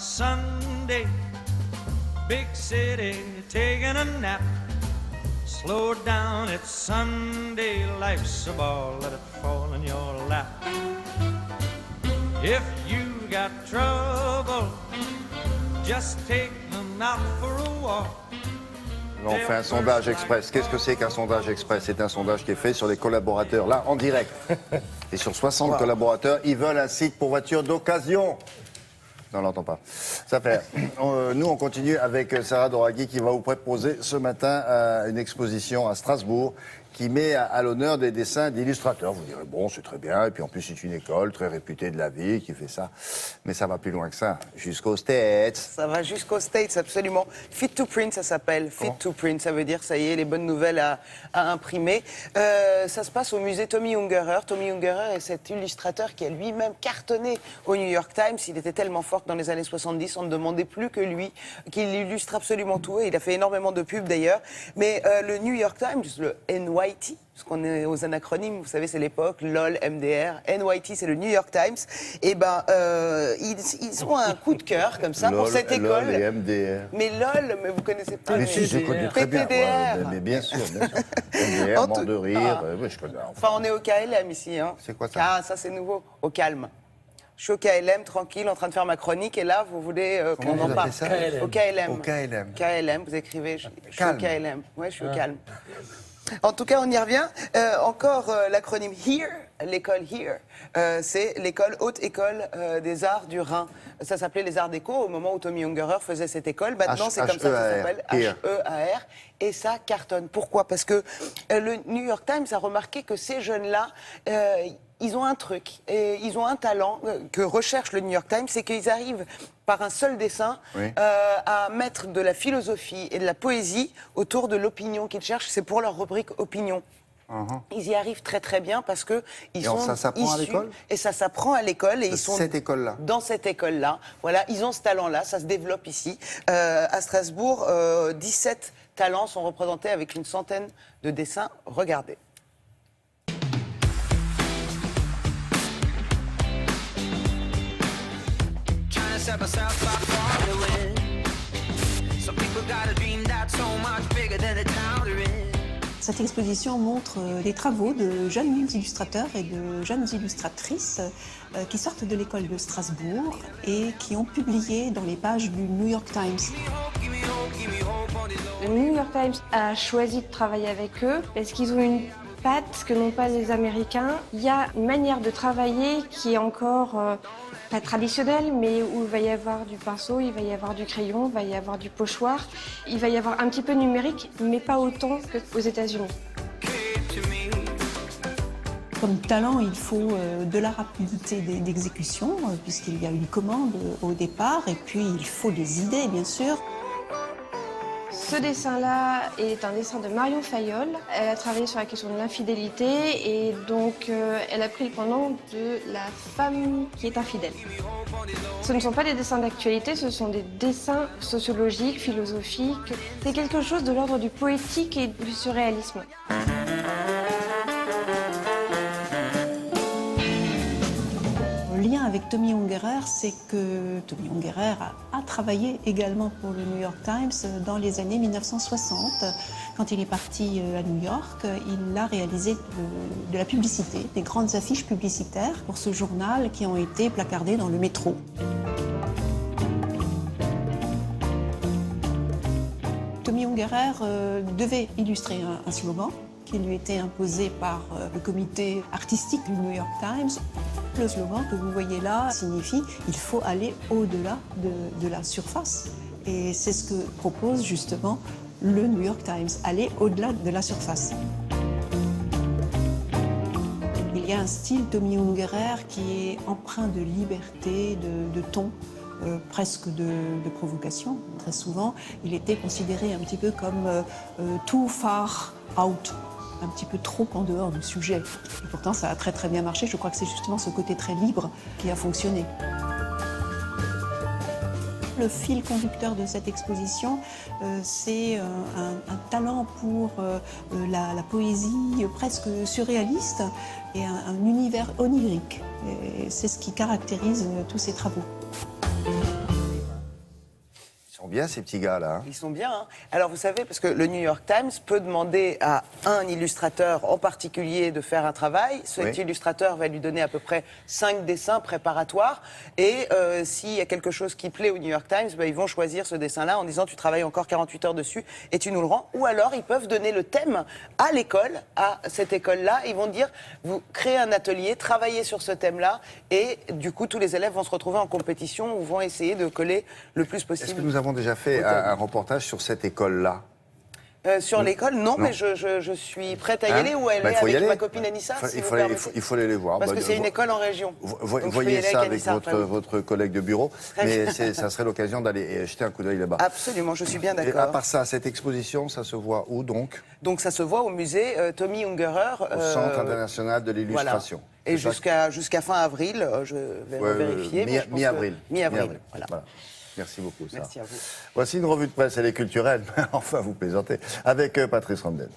Sunday, big city taking a nap. Slow down, it's Sunday, life's a ball, let it fall in your lap. If you got trouble, just take them out for a walk. On fait un sondage express. Qu'est-ce que c'est qu'un sondage express? C'est un sondage qui est fait sur les collaborateurs, là, en direct. Et sur 60 collaborateurs, ils veulent un site pour voitures d'occasion. Non, on l'entend pas. Ça fait. Nous, on continue avec Sarah Doraghi qui va vous proposer ce matin une exposition à Strasbourg qui met à l'honneur des dessins d'illustrateurs. Vous direz, bon, c'est très bien, et puis en plus, c'est une école très réputée de la vie qui fait ça. Mais ça va plus loin que ça, jusqu'aux States. Ça va jusqu'aux States, absolument. Fit to print, ça s'appelle. Fit to print, ça veut dire, ça y est, les bonnes nouvelles à imprimer. Ça se passe au musée Tommy Ungerer. Tommy Ungerer est cet illustrateur qui a lui-même cartonné au New York Times. Il était tellement fort que dans les années 70, on ne demandait plus que lui, qu'il illustre absolument tout. Et il a fait énormément de pubs, d'ailleurs. Mais le New York Times, le NYT, parce qu'on est aux anacronymes, vous savez, c'est l'époque, LOL, MDR, NYT, c'est le New York Times, et ben, ils ont un coup de cœur, comme ça, pour cette école. LOL et MDR. Mais LOL, mais vous connaissez pas. Mais si, je connais très bien. Mais bien sûr, bien sûr. MDR, mort de rire, oui, je connais. Enfin, on est au KLM ici, hein. C'est quoi ça? Ah, ça c'est nouveau, au calme. Je suis au KLM, tranquille, en train de faire ma chronique, et là, vous voulez qu'on en parle. Au KLM. Au KLM. KLM, vous écrivez, je suis au KLM. Ouais, je suis au calme. En tout cas, on y revient. Encore l'acronyme HERE, l'école HERE, c'est l'école Haute École des Arts du Rhin. Ça s'appelait les Arts Déco au moment où Tommy Ungerer faisait cette école. Maintenant, c'est comme ça que ça s'appelle, HEAR. Et ça cartonne. Pourquoi? Parce que le New York Times a remarqué que ces jeunes-là, ils ont un truc, et ils ont un talent que recherche le New York Times, c'est qu'ils arrivent par un seul dessin à mettre de la philosophie et de la poésie autour de l'opinion qu'ils cherchent. C'est pour leur rubrique opinion. Ils y arrivent très très bien parce que ils sont ça s'apprend à l'école. Et ça s'apprend à l'école et ils sont cette école-là. Dans cette école-là. Voilà, ils ont ce talent-là, ça se développe ici à Strasbourg. 17 talents sont représentés avec une centaine de dessins. Regardez. Cette exposition montre des travaux de jeunes illustrateurs et de jeunes illustratrices qui sortent de l'école de Strasbourg et qui ont publié dans les pages du New York Times. Le New York Times a choisi de travailler avec eux parce qu'ils ont une patte que n'ont pas les Américains. Il y a une manière de travailler qui est encore pas traditionnelle, mais où il va y avoir du pinceau, il va y avoir du crayon, il va y avoir du pochoir. Il va y avoir un petit peu numérique, mais pas autant qu'aux États-Unis. Comme talent, il faut de la rapidité d'exécution, puisqu'il y a une commande au départ, et puis il faut des idées, bien sûr. Ce dessin-là est un dessin de Marion Fayolle. Elle a travaillé sur la question de l'infidélité et donc elle a pris le pendant de la femme qui est infidèle. Ce ne sont pas des dessins d'actualité, ce sont des dessins sociologiques, philosophiques. C'est quelque chose de l'ordre du poétique et du surréalisme. Le lien avec Tommy Ungerer, c'est que Tommy Ungerer a travaillé également pour le New York Times dans les années 1960. Quand il est parti à New York, il a réalisé de la publicité, des grandes affiches publicitaires pour ce journal qui ont été placardées dans le métro. Tommy Ungerer devait illustrer un slogan qui lui était imposé par le comité artistique du New York Times. Le slogan que vous voyez là signifie « il faut aller au-delà de la surface ». Et c'est ce que propose justement le New York Times, aller au-delà de la surface. Il y a un style Tommy Ungerer qui est empreint de liberté, de ton, presque de provocation. Très souvent, il était considéré un petit peu comme too far out, un petit peu trop en dehors du sujet. Et pourtant, ça a très très bien marché. Je crois que c'est justement ce côté très libre qui a fonctionné. Le fil conducteur de cette exposition, c'est un talent pour la poésie presque surréaliste et un univers onirique. C'est ce qui caractérise tous ces travaux. bien ces petits gars-là. Ils sont bien. Hein. Alors vous savez, parce que le New York Times peut demander à un illustrateur en particulier de faire un travail. Cet illustrateur va lui donner à peu près 5 dessins préparatoires. Et s'il y a quelque chose qui plaît au New York Times, ils vont choisir ce dessin-là en disant tu travailles encore 48 heures dessus et tu nous le rends. Ou alors ils peuvent donner le thème à l'école, à cette école-là. Ils vont dire vous créez un atelier, travaillez sur ce thème-là. Et du coup, tous les élèves vont se retrouver en compétition ou vont essayer de coller le plus possible. Est-ce que nous avons déjà fait un reportage sur cette école-là? Sur l'école, non, mais je suis prête à y aller ou aller avec ma copine Anissa. Il faut aller les voir. Parce que c'est une école en région. Voyez ça avec votre collègue de bureau, mais ça serait l'occasion d'aller jeter un coup d'œil là-bas. Absolument, je suis bien À d'accord. part ça, cette exposition, ça se voit où donc? Donc ça se voit au musée Tommy Ungerer. Au Centre international de l'illustration. Voilà. Et jusqu'à fin avril, je vais vérifier. Mi-avril. Mi-avril, voilà. Merci beaucoup. Merci à vous. Voici une revue de presse, elle est culturelle, enfin vous plaisantez, avec Patrice Ramden.